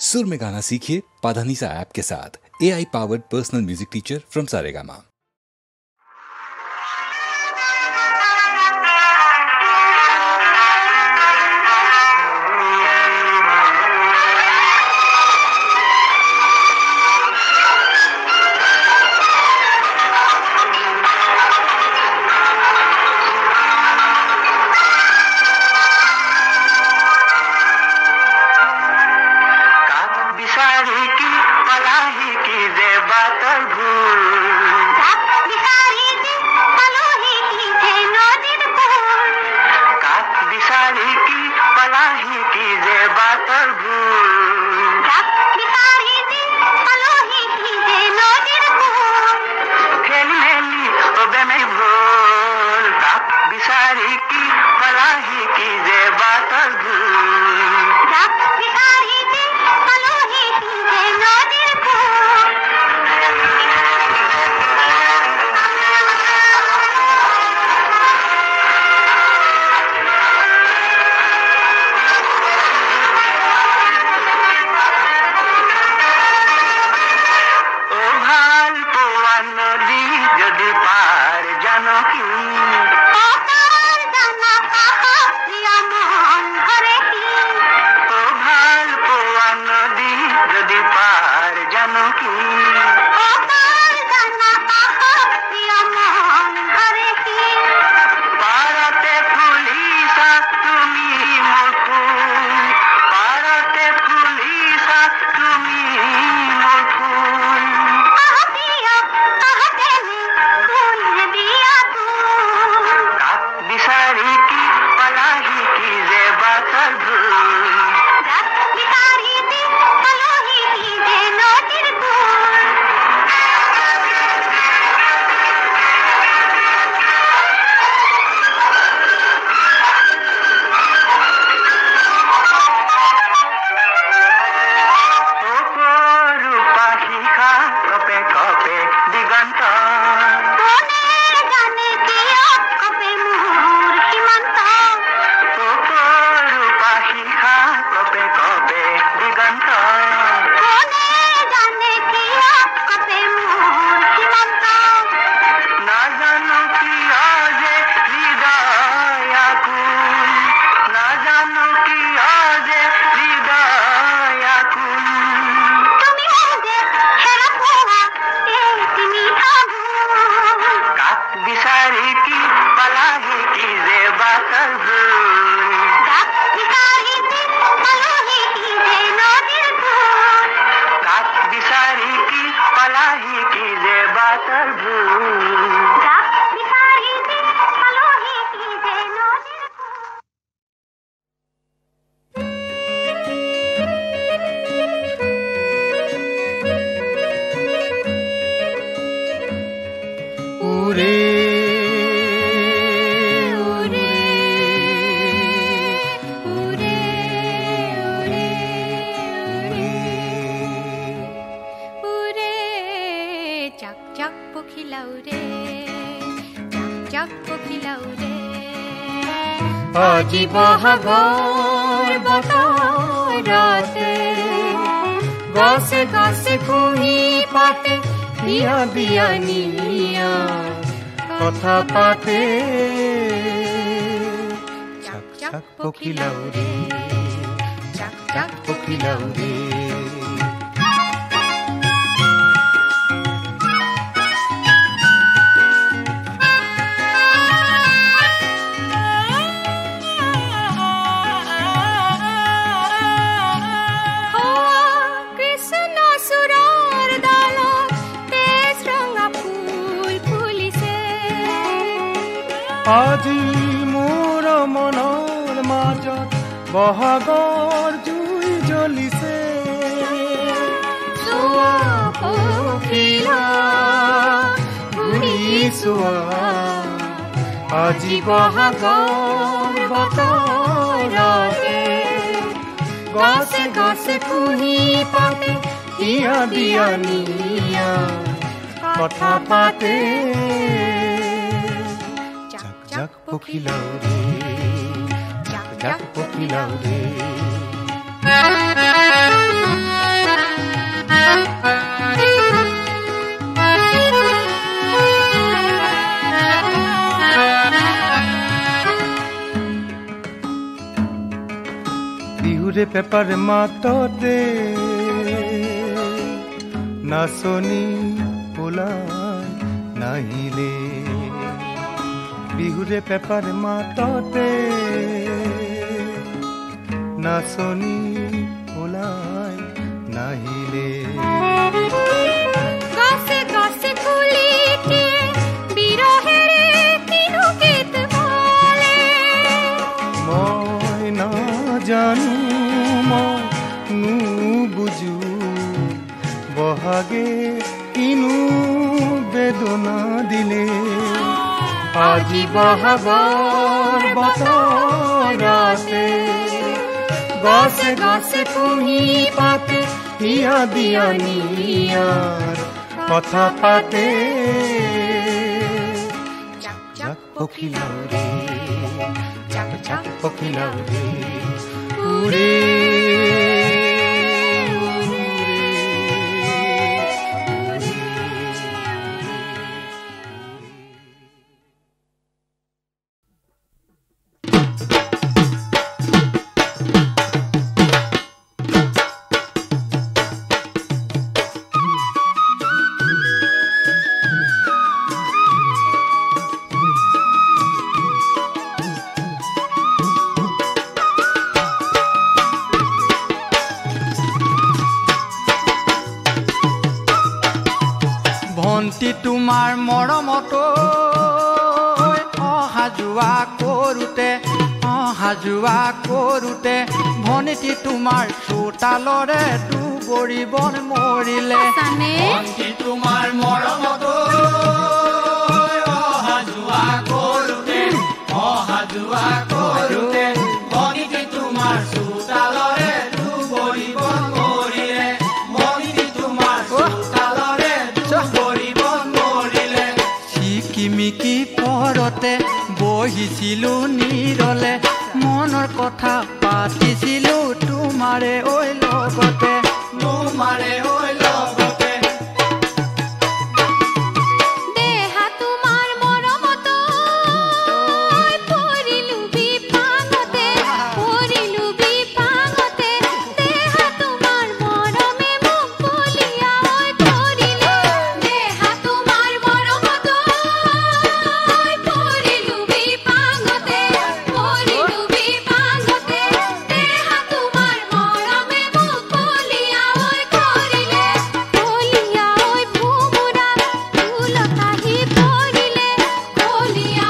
सुर में गाना सीखिए पाधानीसा ऐप के साथ। AI powered personal music teacher from Saregama. আজি বহাগৰ বতৰতে গছে গছে কুঁহি পাতে বিয়া বিয়ানীয়া কথা পাতে চাক চাক পখিলাও ৰে চাক চাক পখিলাও ৰে আজি মোৰ মনৰ মাজত বহাগৰ জুই জ্বলিছে চোৱা পখিলা ঘূৰি চোৱা আজি বহাগৰ বতৰতে গছে গছে কুঁহি পাতে বিয়া বিয়ানীয়া কথা পাতে চাক পখিলাও রে চাক চাক পখিলাও রে পেপাৰ মাততে নাচনি ওলাই নাহিলে বিহুৰে পেপাৰ মাততে নাচনি ওলাই নাহিলে গাছে গাছে কুলিতে বিৰহেৰে কিনো গীত গালে মই নাজানো মই নুবুজো বহাগে কিনো বেদনা দিলে আজি বহাগৰ বতৰতে গাছে গাছে কুঁহি পাতে হিয়া দিয়া নিয়াৰ কথা পাতে জাক জাক পখিলাও ৰে জাক জাক পখিলাও ৰে উৰে ভন্টি তোমাৰ মৰমতো অহা যোৱা কৰোঁতে ভন্টি তোমাৰ চোতালৰে দুবৰি বন মৰিলে ভন্টি তোমাৰ মৰমতো অহা যোৱা কৰোঁতে ভন্টি তোমাৰ চোতালৰে দুবৰি বন মৰিলে ভন্টি তোমাৰ চোতালৰে মিকি পৰতে বহিছিলো নীৰলে মনৰ কথা পাতিছিলো তোমাৰে ঐ লগতে দেহা তোমাৰ মৰমতো পৰিলো বিপাঙতে দেহা তোমাৰ মৰমে মোক বলিয়া কৰিলে দেহা তোমাৰ মৰমতো পৰিলো বিপাঙতে দেহা তোমাৰ মৰমে মোক বলিয়া কৰিলে কলিয়া ভোমোৰা ফুলতাহি পৰিলে কলিয়া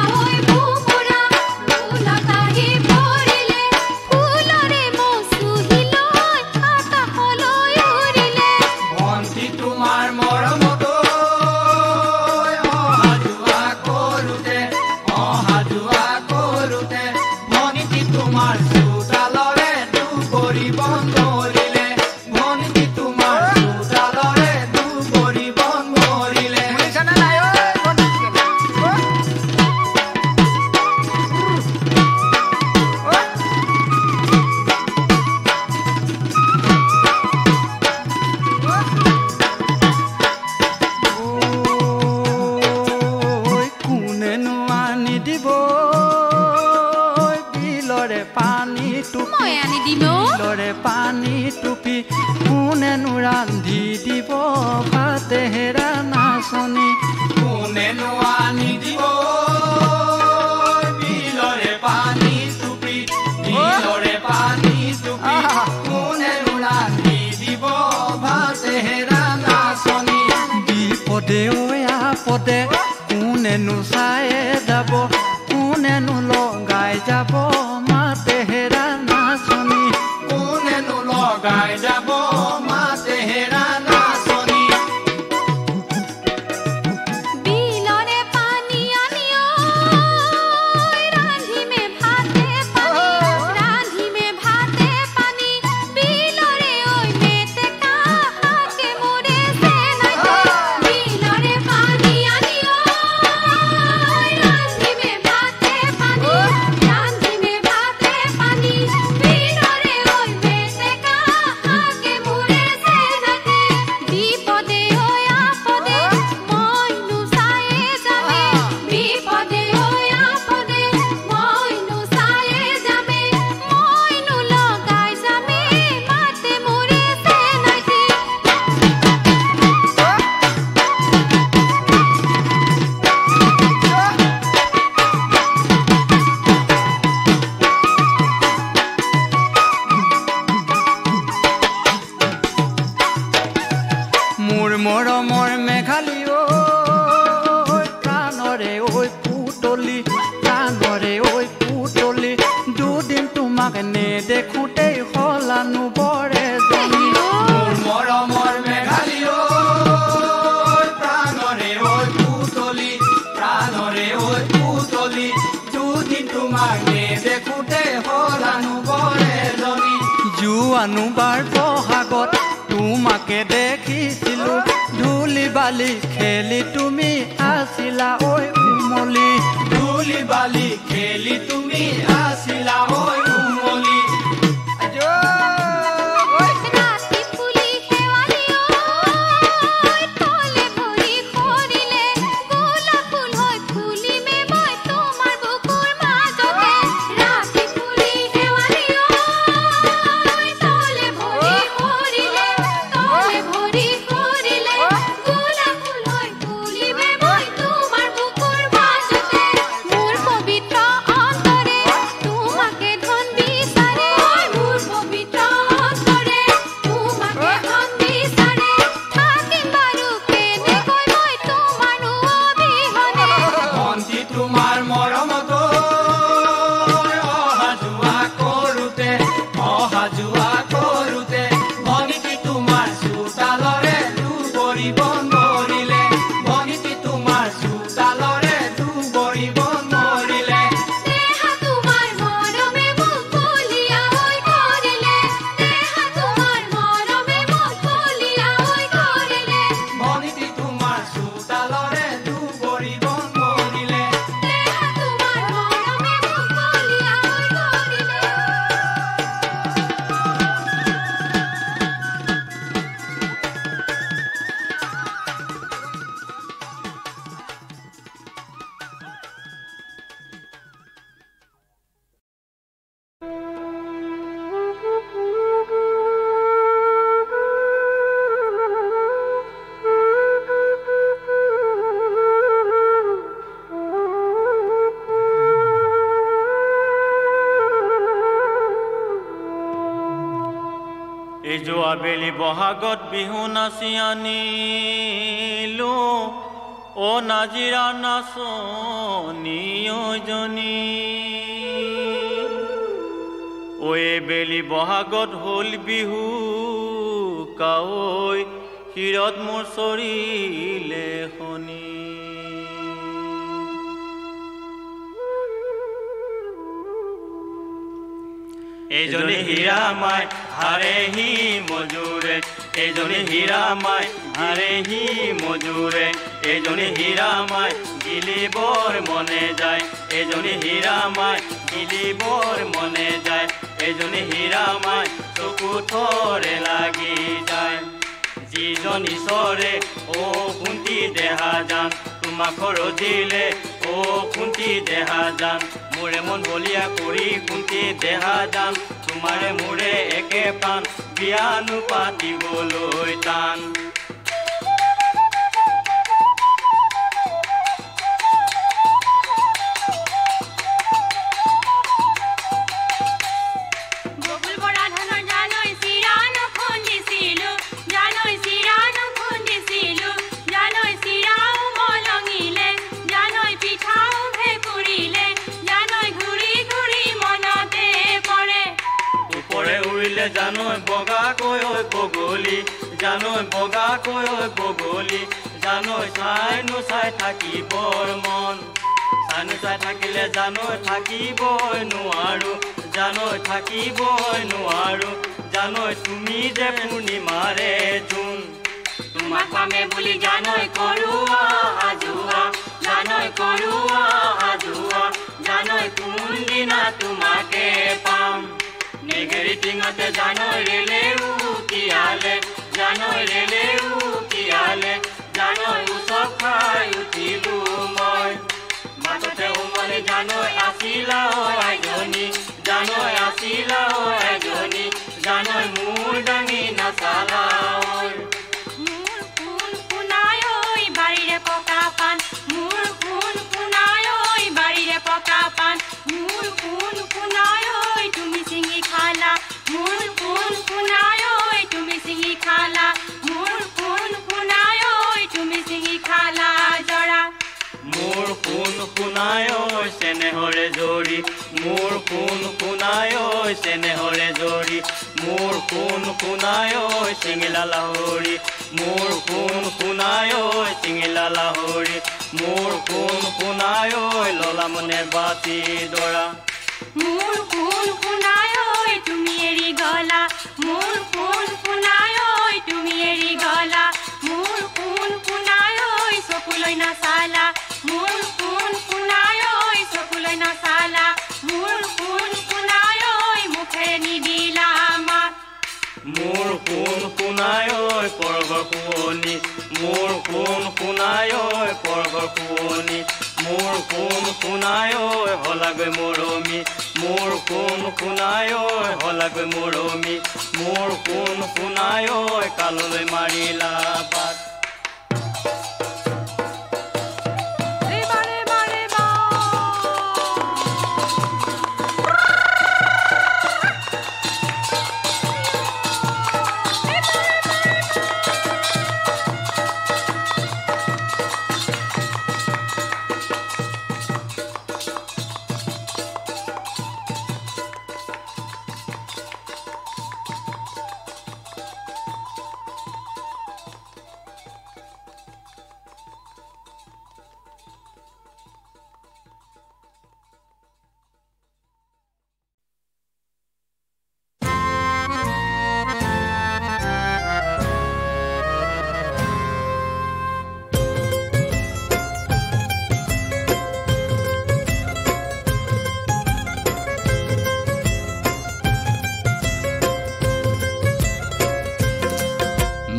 ভোমোৰা ফুলতাহি পৰিলে ফুলৰে মচুহিলৈ আকাশলৈ উৰিলে ভন্টি তোমাৰ মৰমতো অহা যোৱা কৰোঁতে ভন্টি তোমাৰ চোতালৰে দুবৰি বন মৰিলে ভন্টি তোমাৰ চোতালৰে দুবৰি বন মৰিলে কোনেনো আনি দিব বিলৰে পানী টুপি মই আনি দিম বিলৰে পানী টুপি কোনেনো ৰান্ধি দিব ভাতেহেৰা নাচনি কোনেনো আনি দিব বিলৰে পানী টুপি কোনেনো ৰান্ধি দিব ভাতেহেৰা নাচনি বিপদে আপদে কোনেনো চাই যাব কোনেনো লগাই যাব মাতেহেৰা নাচনি কোনেনো লগাই যাব মাতেহেৰা নাচনি বিলৰে পানী আনিও ৰান্ধিমে ভাতে পানী বিলৰে ঐ মেটেকা হাকে মোৰে সেনাইতে বিলৰে পানী আনিও ৰান্ধিমে ভাতে পানী বিলৰে ঐ মেটেকা হাকে মৰমৰ মেঘালী ঐ প্ৰাণৰে ঐ পুতলি প্ৰাণৰে ঐ পুতলি দুদিন তোমাক নেদেখোঁতেই হলানো বৰে জনী মোৰ মৰমৰ মেঘালী ঐ প্ৰাণৰে ঐ পুতলি প্ৰাণৰে ঐ পুতলি দুদিন তোমাক নেদেখোঁতেই হলানো বৰে জনী জোৱানো বাৰ বহাগত তোমাকে দেখিছিলো ধূলি বালি খেলি তুমি আছিলা ঐ উমলি ধূলি বালি খেলি তুমি আছিলা ঐ উমলি আবেলি বহাগত বিহু নাচি আনিলো ও নাজিৰা নাচনি জনী ঐ বেলি বহাগত হল বিহু কাঐ শিৰত মোৰ চৰিলে শনি এজনী হীৰা মাই হাৰেহি মজুৰে এজনী হীৰা মাই হাৰেহি মজুৰে এজনী হীৰা মাই গিলিবৰ মনে যায় এজনী হীৰা মাই গিলিবৰ মনে যায় এজনী হীৰা মাই চকু থৰে লাগি যায় যিজন ঈশ্বৰে ও কুন্তি দেহা যান তোমাক দিলে ও কুন্তি দেহা যান মোৰে মন বলিয়া কৰি কুন্তি দেহা যান তোমাৰে মোৰে একে প্ৰাণ বিয়ানো পাতিবলৈ টান জানৈ বগা কৈ ঐ বগলী জানৈ বগা কৈ ঐ বগলী জানৈ চাই নোচাই থাকিবৰ মন চাই নোচাই থাকিলে জানৈ থাকিবই নোৱাৰো জানৈ থাকিবই নোৱাৰো জানৈ তুমি যে পূৰ্ণিমাৰে জোন তোমাক পামে বুলি জানৈ কৰোৱা আজুৱা জানৈ কৰোৱা আজুৱা জানৈ কোনদিনা তোমাকে পাম নেগেৰি টিঙতে জানৈ ৰেলে উকিয়ালে জানৈ ৰেলে উকিয়ালে জানৈ উচপ খাই উঠিলো মই মাততে উমলি জানৈ আছিলা এজনী জানৈ আছিলা এজনী জানৈ মোৰ ডাঙি নাচালা মোৰ কোন শুনাই ঐ বাৰীৰে পকা পান মোৰ কোন শুনাই ঐ বাৰীৰে পকা পান মোৰ কোন শুনাই ঐ তুমি চিঙি খালা মোৰ কোন শুনাই ঐ তুমি চিঙি খালা মোৰ কোন শুনাই ঐ কোন কোনাই ঐ চেনেহৰে জৰি মোৰ কোন কোনাই ঐ চিঙিলা লাহৰি মোৰ কোন কোনাই ঐ চিঙিলা লাহৰি মোৰ কোন কোনাই ঐ ললা মনে বাতি দৰা মোৰ কোন কোনাই ঐ তুমি এৰি গলা মোৰ কোন কোনাই ঐ তুমি এৰি গলা মোৰ কোন কোনাই ঐ চকুলৈ নাচালা মোৰ কোন কোনাই ঐ চকুলৈ নাচালা মোৰ কোন কোনাই ঐ মুখেৰে নিদিলা আমাক মোৰ কোন কোনাই ঐ পৰগৰ কুঁৱনী মোৰ কোন কোনাই ঐ পৰগৰ কুঁৱনী মোৰ কোন কোনাই ঐ হলাগৈ মৰমি মোৰ কোন কোনাই ঐ হলাগৈ মৰমি মোৰ কোন কোনাই ঐ কাললৈ মাৰিলা বাট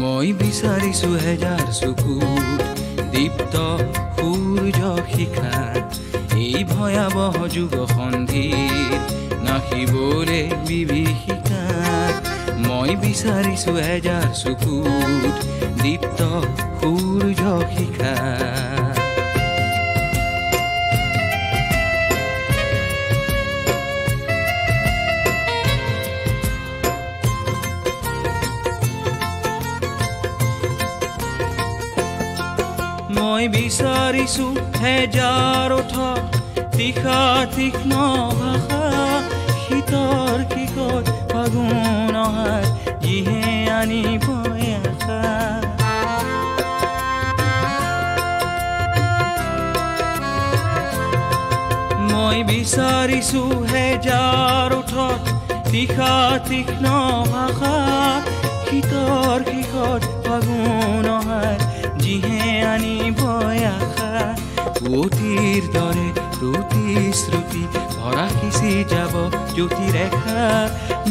মই বিচাৰিছো হেজাৰ চকুত দীপ্ত সূৰ্য শিখা এই ভয়াৱহ যুগ সন্ধিত নাখিবলে বিভীষিকা মই বিচাৰিছো হেজাৰ চকুত দীপ্ত সূৰ্য শিখা মই বিচাৰিছো হেজাৰ ওঠৰ তীখা তীক্ষ্ণ ভাষা শীতৰ কিকত ফাগুন অহাৰ যিহে আনিব আশা মই বিচাৰিছো হেজাৰ ওঠৰ তীখা তীক্ষ্ণ ভাষা শীতৰ কিকত ফাগুন অহাৰ যিহে আনিব আশা অতীৰ দৰে প্ৰতিশ্ৰুতি ভৰা সিঁচি যাব জ্যোতিৰেখা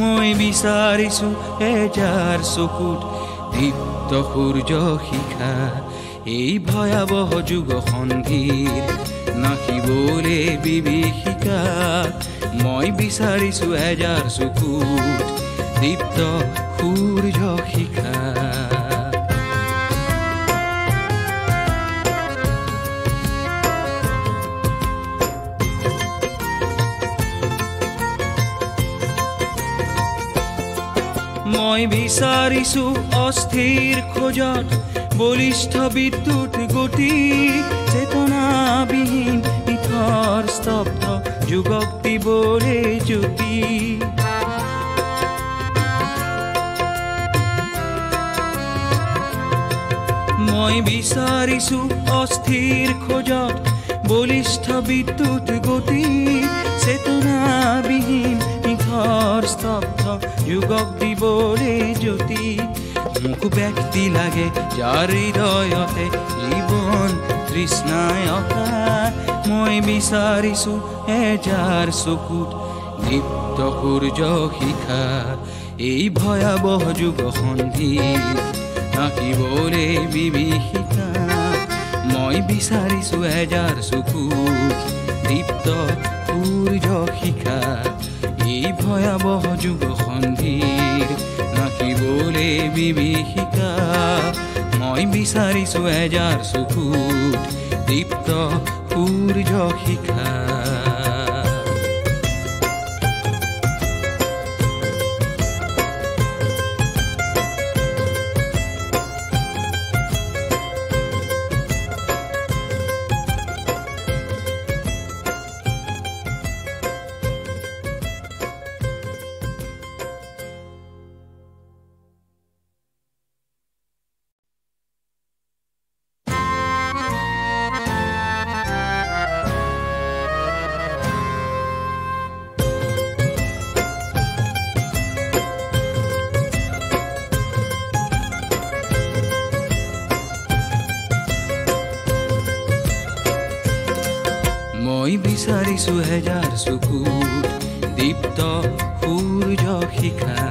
মই বিচাৰিছো হেজাৰ চকুত দীপ্ত সূৰ্য শিখা এই ভয়াৱহ যুগ সন্ধিৰ নাখিবলে বিভীষিকা মই বিচাৰিছো হেজাৰ চকুত দীপ্ত সূৰ্য শিখা মই বিচাৰিছো অস্থিৰ খোজত বলিষ্ঠ বিদ্যুৎ গতি চেতনাবিহীন ইথৰ স্তব্ধ যুগক দিবলে জ্যোতি মই বিচাৰিছো অস্থিৰ খোজত বলিষ্ঠ বিদ্যুৎ গতি চেতনাবিহীন ইথৰ স্তব্ধ যুগক দিবলে জ্যোতি মোক ব্যক্তি লাগে যাৰ হৃদয়তে জীৱন তৃষ্ণায় অকা মই বিচাৰিছো হেজাৰ চকুত দীপ্ত সূৰ্য শিখা এই ভয়াৱহ যুগ সন্ধিত নাখিবলে বিভীষিকা মই বিচাৰিছো হেজাৰ চকুত দীপ্ত সূৰ্য শিখা এই ভয়াৱহ যুগ সন্ধিৰ নাখিবলে বিভীষিকা মই বিচাৰিছো হেজাৰ চকুত দীপ্ত সূৰ্য শিখা বিচাৰিছো হেজাৰ চকুত দীপ্ত সূৰ্য শিখা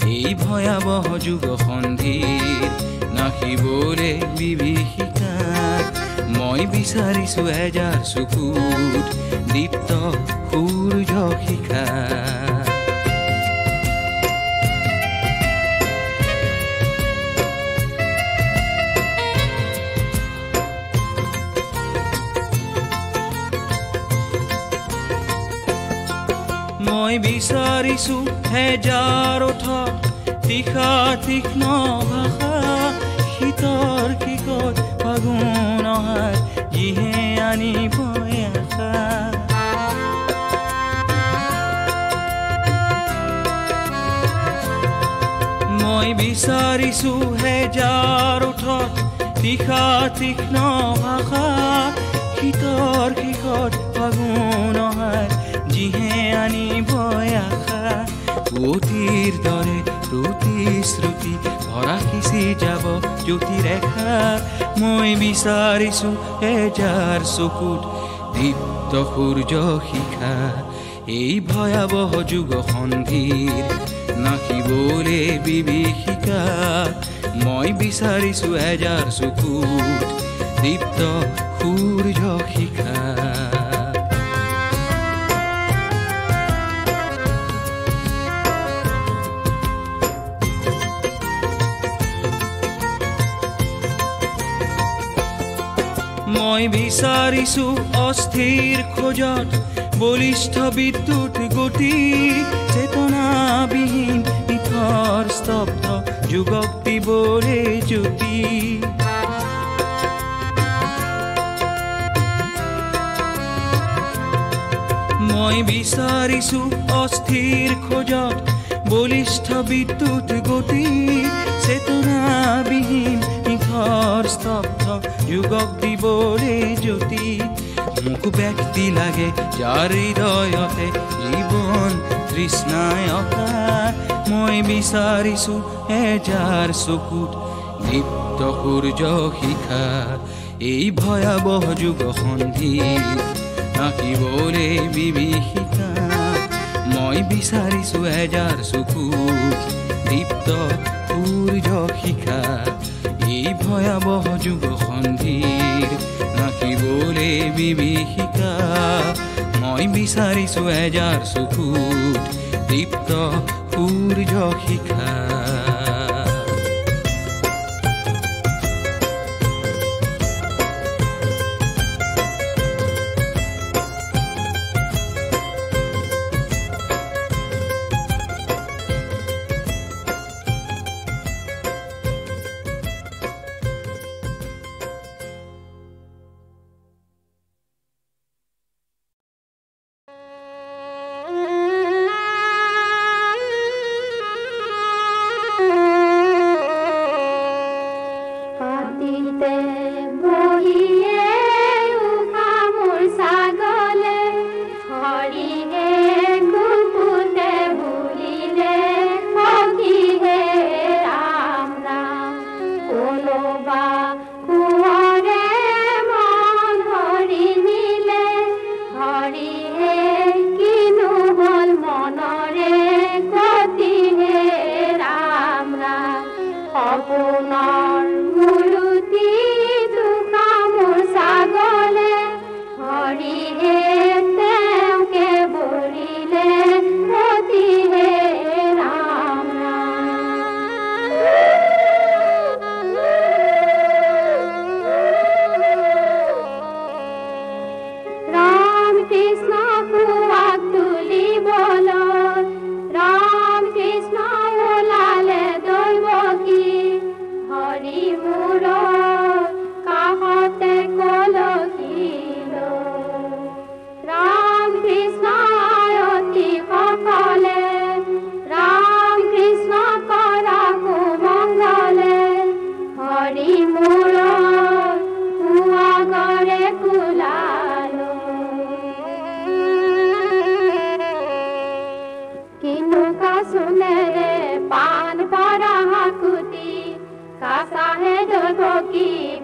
এই ভয়াৱহ যুগ সন্ধিৰ নাখিবলৈ বিভীষিকা মই বিচাৰিছো হেজাৰ চকুত দীপ্ত সূৰ্য শিখা মই বিচাৰিছো হেজাৰ ওঠৰ তীখা তীক্ষ্ণ ভাষা শীতৰ কিকত ফাগুন অহাৰ যিহে আনিব আশা মই বিচাৰিছো হেজাৰ ওঠৰ তীখা তীক্ষ্ণ ভাষা শীতৰ কিকত ফাগুন অহাৰ যিহে আনিব আশা পুৱতিৰ দৰে প্ৰতিশ্ৰুতি ভৰা সিঁচি যাব জ্যোতিৰেখা মই বিচাৰিছো হেজাৰ চকুত দীপ্ত সূৰ্য শিখা এই ভয়াৱহ যুগ সন্ধিৰ নাখিবলৈ বিভীষিকা মই বিচাৰিছো হেজাৰ চকুত দীপ্ত সূৰ্য শিখা মই বিচাৰিছো অস্থিৰ খোজত বলিষ্ঠ বিদ্যুৎ গতি চেতনাবিহীন ইথৰ স্তব্ধ যুগক দিবলৈ জ্যোতি মই বিচাৰিছো অস্থিৰ খোজত বলিষ্ঠ বিদ্যুৎ গতি চেতনাবিহীন ইথৰ স্তব্ধ যুগক দিবলৈ জ্যোতি মোক ব্যক্তি লাগে যাৰ হৃদয়তে জীৱন তৃষ্ণাই অকা মই বিচাৰিছো হেজাৰ চকুত দীপ্ত সূৰ্য শিখা এই ভয়াৱহ যুগ সন্ধিৰ নাখিবলৈ বিভীষিকা মই বিচাৰিছো হেজাৰ চকুত দীপ্ত সূৰ্য শিখা এই ভয়াৱহ যুগ সন্ধিৰ নাখিবলৈ বিভীষিকা মই বিচাৰিছো হেজাৰ চকুত দীপ্ত সূৰ্য শিখা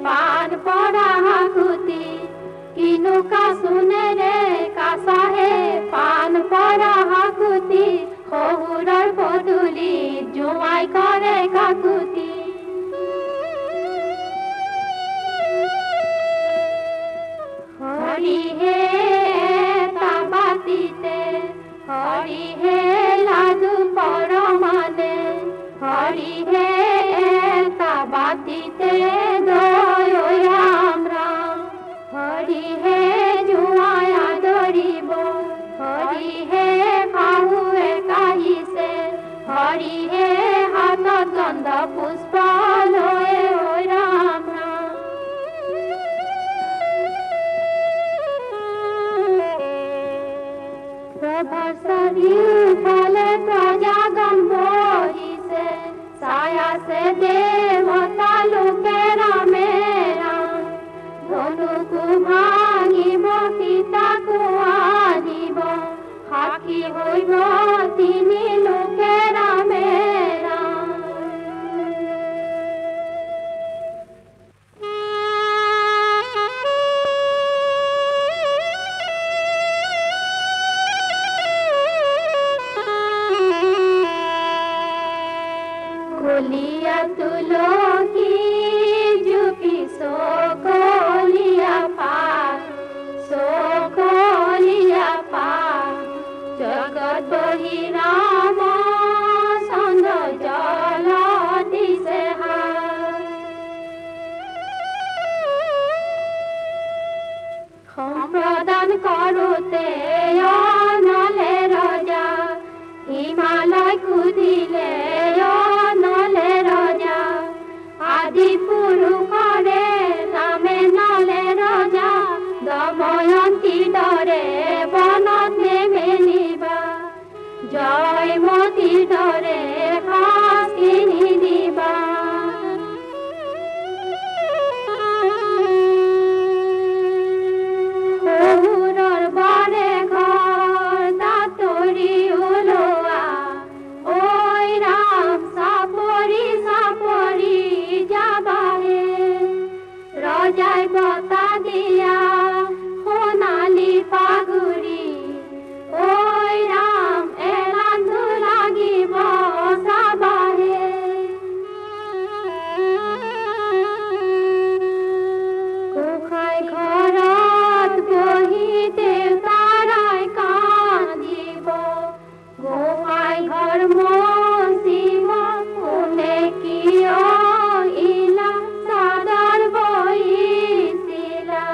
पान पड़ा हाकुती किनु का सुने रे का চাহে পান পৰা হাকুতি শহুৰৰ পদূলিত জোঁৱাই কৰে কাকুতি হৰিহে তাবাতিতে হৰিহে লাডু পৰমানে হৰিহে তাবাতিতে দৈ ৰাম ৰাম হৰিহে জোঁৱাই আদৰিব হৰিহে শাহুৱে কাঢ়িছে হৰিহে হাতত গন্ধ পুষ্প লৈ ৰাম ৰাম প্ৰভাৰ চাৰিওফালে প্ৰজাগণ বহিছে চাই আছে দেৱতা লোকে ৰামে ৰাম ধনুকো ভাঙিব সীতাকো আনিব সাক্ষী হৈব তিনি লোকে ৰামে ৰাম কলিয়া তুলসী জুপি চকলিয়া পাত জগত বহি ৰাম চন্দ্ৰ জল দিছে সম্প্ৰদান কৰোতে অনলে ৰজা হিমালয় কুদিলে অনলে ৰজা আদি পুৰুষৰে নামে নলে ৰজা দময়ন্তীৰ দৰে বনত নেমেলিবা জয়মতীৰ দৰে শাস্তি নিদিবা শহুৰৰ বাৰে ঘৰ দাঁতৰি ওলোৱা ঐ ৰাম চাপৰি চাপৰি যাবাহে ৰজাই বতা দিয়া সোণালী পাগুৰি ঐ ৰাম এলান্ধু লাগিব চাবাহে গোসাঁই ঘৰত বহি দেউতাৰাই কান্দিব গোসাঁই ঘৰ মচিব কোনে কিয় ইলা চাদৰ বহিছিলা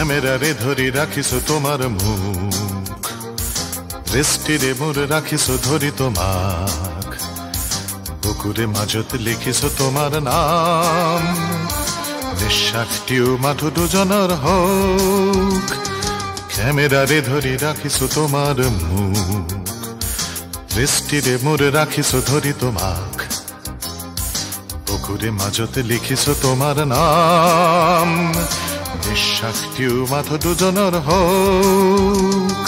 ক্যামেরারে ধরি রাখিস তোমার মুখ, রেস্টিরে মোর রাখিস ধরি তোমাক, বুকুরে মাজত লিখিস তোমার নাম, নিঃশ্বাসটিও মাথু দুজনের হোক। ক্যামেরারে ধরি রাখিস তোমার মুখ, রেস্টিরে মোর রাখিস ধরি তোমাক, বুকুরে মাজত লিখিস তোমার নাম, নিঃশ্বাসটিও মাথু দুজনের হোক।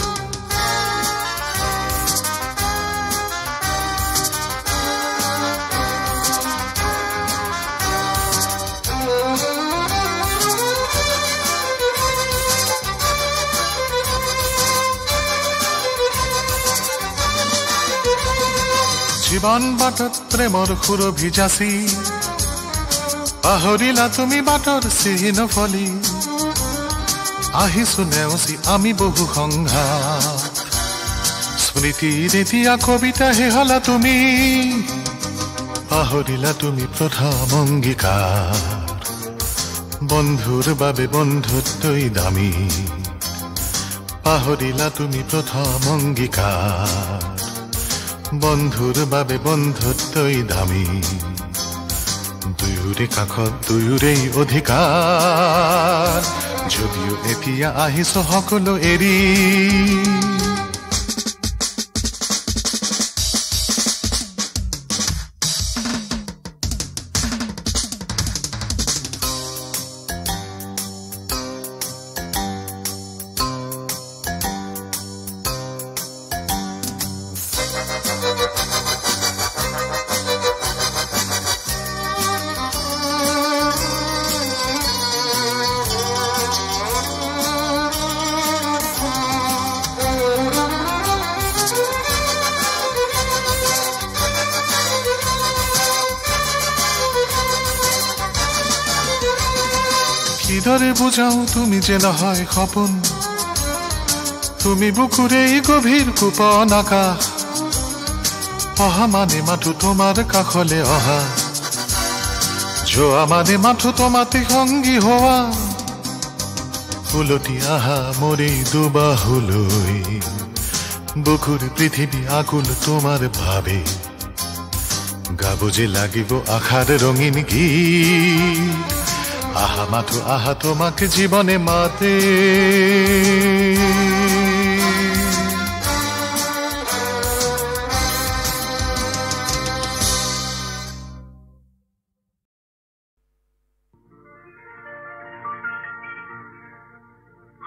জীবন বাটত প্ৰেমৰ সুৰ ভিজাছি, পাহৰিলা তুমি বাটৰ চিহ্ন ফলি, আহিছো নেওচি আমি বহু সংঘাত, স্মৃতিৰ এতিয়া কবিতা হেহলা তুমি, পাহৰিলা তুমি প্ৰথম অংগীকাৰ, বন্ধুৰ বাবে বন্ধুত্বই দামী, পাহৰিলা তুমি প্ৰথম অংগীকাৰ, বন্ধুৰ বাবে বন্ধুত্বই দামী, দুয়োৰে কাষত দুয়োৰেই অধিকাৰ, যদিও এতিয়া আহিছ সকলো এৰি। কিদৰে বুজাও তুমি যে নহয় সপোন, তুমি বুকুৰে গভীৰ কোপন আকাশ, অহা মানে মাথো তোমাৰ কাষলে অহা, যোৱা মানে মাথো তোমাতে সংগী হোৱা, উলটি আহা মৰি দুবাহুলৈ, বুকুৰ পৃথিৱী আকুল তোমাৰ ভাবে, গাব যে লাগিব আশাৰ ৰঙীন গীত, আহা মাথো আহা তোমাক জীবনে মাতে।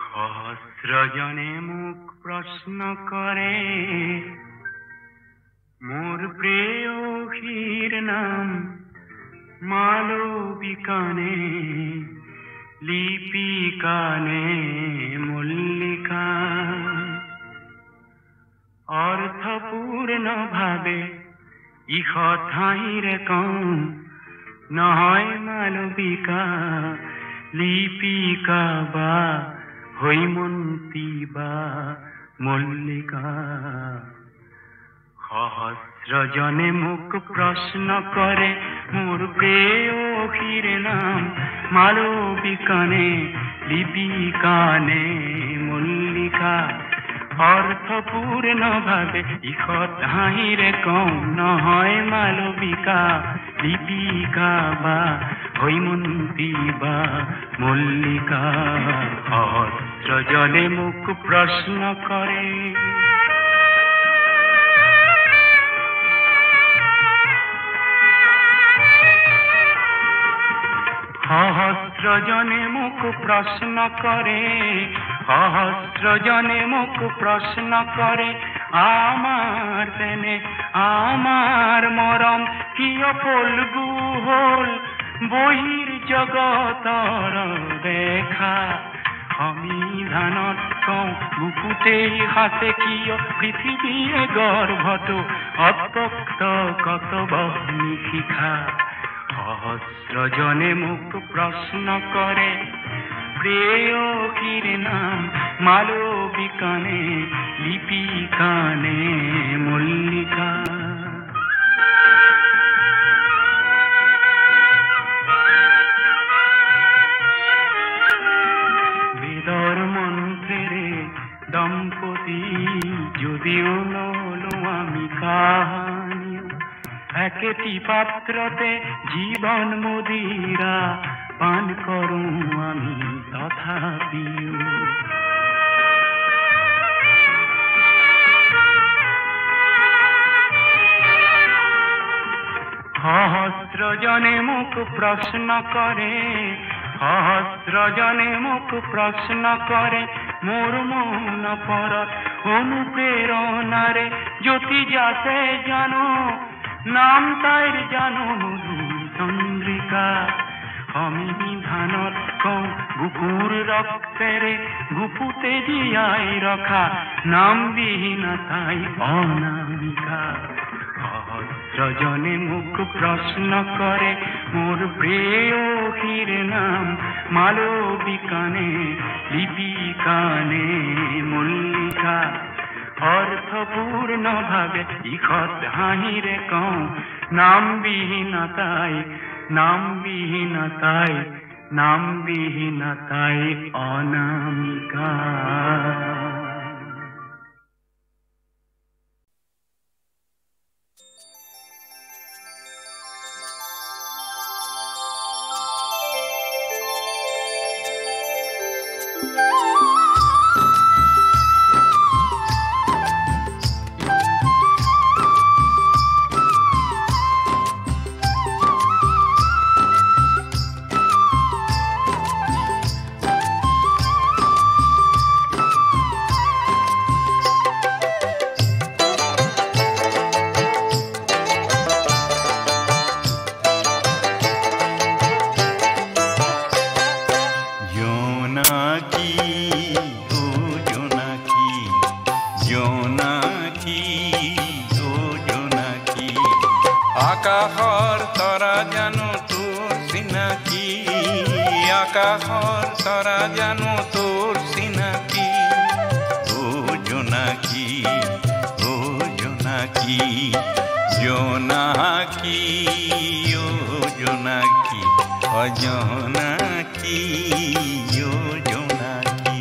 সহস্রজনে মোক প্রশ্ন করে, মোর প্রেয়সীর নাম মালবিকানে, লিপিকানে মল্লিকা, অর্থপূর্ণ ভাবে ইহ ঠাইরে কম, নহয় মালবিকা লিপিকা বা হৈমন্তী বা মল্লিকা। সহস্রজনে মোক প্রশ্ন করে, মোর প্রেয়সীর নাম মালবিকানে, লিপিকানে মল্লিকা, অর্থপূর্ণ ভাবে ইহ ঠাইরে কম, নহয় মালবিকা লিপিকা বা হৈমন্তী বা মল্লিকা। সহস্রজনে মোক প্রশ্ন করে। সহস্রজনে মোক প্রশ্ন করে, সহস্রজনে মোক প্রশ্ন করে, আমার তেনে আমার মরম কিয় ফলগু হল, বহির জগতৰ দেখা সমিধানত কওঁ, বুকুতেই হাতে কিয় পৃথিৱীয়ে গৰ্ভটো অত্যক্ত কতব নিশিখা। সহস্রজনে মোক প্রশ্ন করে, প্রেয়সীর নাম মালবিকানে, লিপিকানে মল্লিকা। শুনলো আমি কাহানী একেটি পাত্রতে জীবন মদিরা পান করু আমি তথাপিও সহস্র জনে মুখ প্রশ্ন করে সহস্র জনে মুখ প্রশ্ন করে মোর মন পরত অনুপ্রেরণারে জ্যোতি যাতে জানো নাম তাইর জানো মধু চন্দ্রিকা আমি ধানত কৌ বুকুর রক্তেরে গুপুতে জিয়াই রখা নাম বিহীনা তাই অনামিকা সহস্রজনে মুখ প্রশ্ন করে মোর প্রেয়সীর নাম মালবিকানে লিপিকানে মল্লিকা অর্থপূর্ণ ভাবে ইখত হাহিরে কৌ নাম বিহীনতাই নাম বিহীনতাই নাম বিহীনতাই অনামিকা আকাশৰ তৰা জানো তোৰ চিনাকি আকাশৰ তৰা জানো তোৰ চিনাকি ও জোনাকী ও জোনাকী জোনাকী ও জোনাকী অজোনাকী ও জোনাকী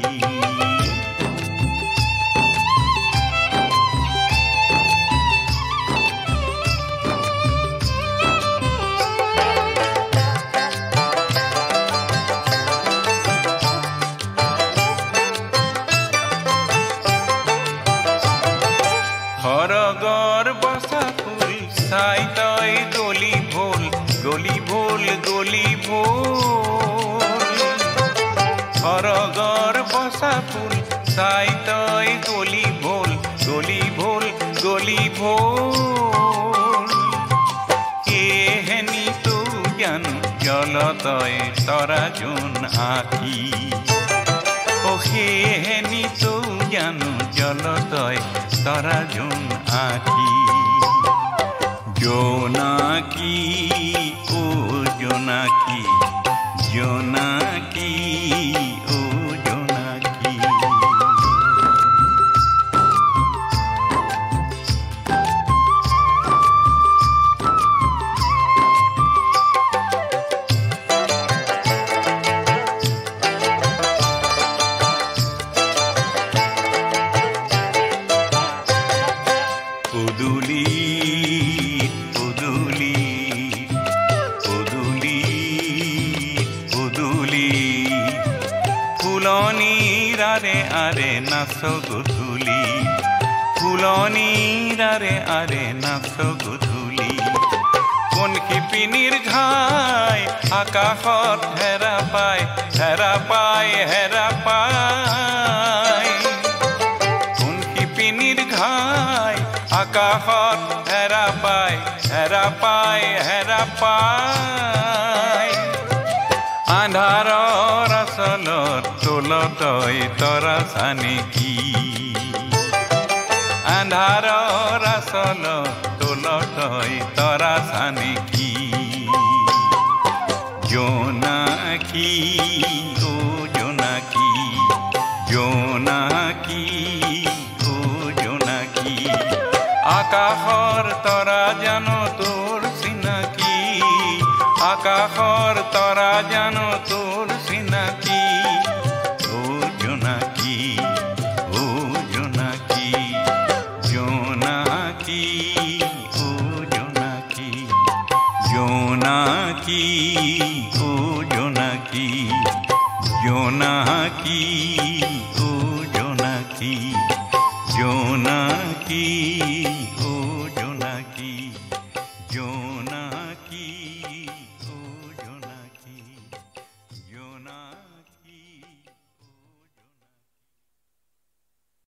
হরগর বসা ফুল সাই তই গলি ভোল গলি ভোল গলি ভোল হরগর বসা ফুল সাই তই গলি ভোল গলি ভোল গলি ভোল এহেনি তো জানো জলতয় তরা জোন আঁকি ও হেহেনি তো জানো জলতয় তরা জোন আঁকি জোনাকী ও জোনাকী জোনাকী ও জোনাকী পদুলি পদুলি পদুলি পদুলি ফুলনির আরে আরে নাচ গধূলি ফুলনির আরে আরে নাচ গধূলি কোন শিপিনীৰ ঘাই আকাশত হেৰা পায় হেৰা পায় হেৰা পায় কোন শিপিনীৰ ঘাই আকাশত হেৰা পায় হেৰা পায় হেৰা পায় আন্ধাৰৰ আচলত তোলতই তৰা চানেকি আন্ধাৰৰ আচলত তোলতই তৰা চানেকি জোনাকী ও জোনাকী জোনাকী ও জোনাকী আকাশৰ তৰা জানো তোৰ চিনাকি আকাশৰ তৰা জানো তোৰ চিনাকি ও জোনাকী ও জোনাকী জোনাকী ও জোনাকি জোনাকি ও জোনাকি জোনাকি